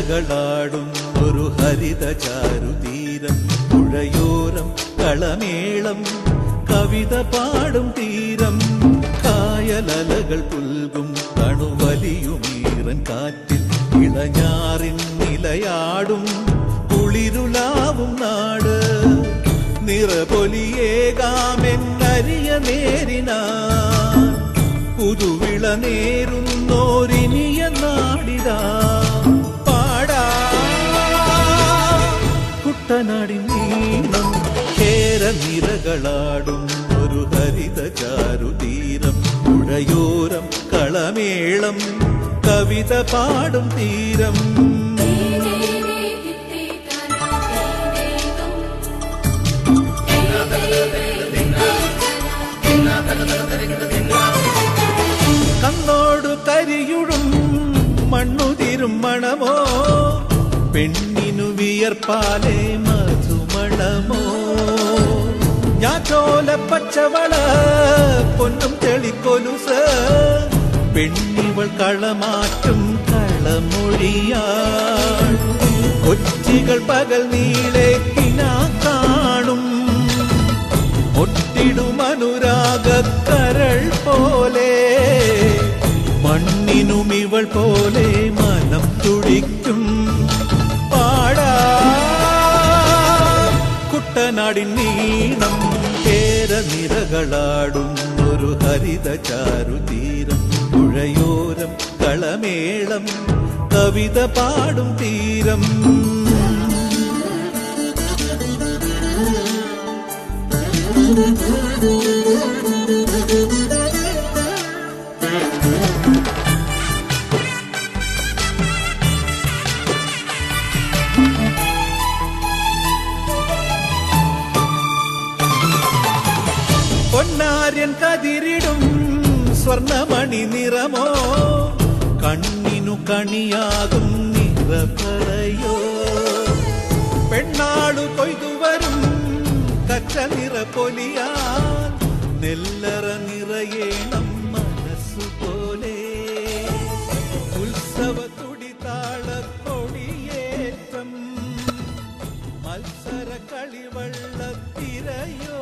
നിരകളാടും ഒരു ഹരിത ചാരുതീരം, പുഴയോരം കളമേളം കവിത പാടും തീരം, കായലലകൾ പുൽകും തണുവലിയുമീറൻ കാറ്റിൽ ഇളഞ്ഞാറിൻ നിലയാടും കുളിരുലാവും നാട്, നിറപൊലിയേകാമെന്നരിയ നേരിനാ പുതുവിള നേരുന്നോരിനിയ നാടിതാ പാടാ കുട്ടനാടിൻ നീളം, കേരനിരകളാടും ഒരു ഹരിത ചാരുതീരം, പുഴയോരം കളമേളം കവിത പാടും തീരം. കണ്ണോടു കരിയുടും മണ്ണുതിരും മണമോ, പെണ്ണിനു വിയർപ്പാലേ മധുമണമോ, ഞാറ്റോല പച്ചവള പൊന്നും തെളിക്കൊലുസ്, പെണ്ണിവൾ കളമാറ്റും കളമൊഴിയാൾ, കൊച്ചികൾ പകൽ നീളെ കിനാ കാണും, ഒട്ടിടും അനുരാഗക്കരൾ പോലെ, മണ്ണിനും ഇവൾ പോലെ മനം തുടിക്കും പാടാ കുട്ടനാടിൻ നീളം, കേരനിരകളാടും ഒരു ഹരിത ചാരുതീരം, പുഴയോരം കളമേളം കവിത പാടും തീരം. പൊന്നാര്യൻ കതിരിടും സ്വർണമണി നിറമോ, കണ്ണിനു കണിയാകും നിറപറയോ, പെണ്ണാളു കൊയ്തുവരും കച്ച നിറപ്പൊലിയാൽ, നെല്ലറ നിറയേണം മനസ്സുപോലെ, ഉത്സവ തുടിതാളക്കൊടിയേറ്റം, മത്സര കളിവള്ളത്തിരയോ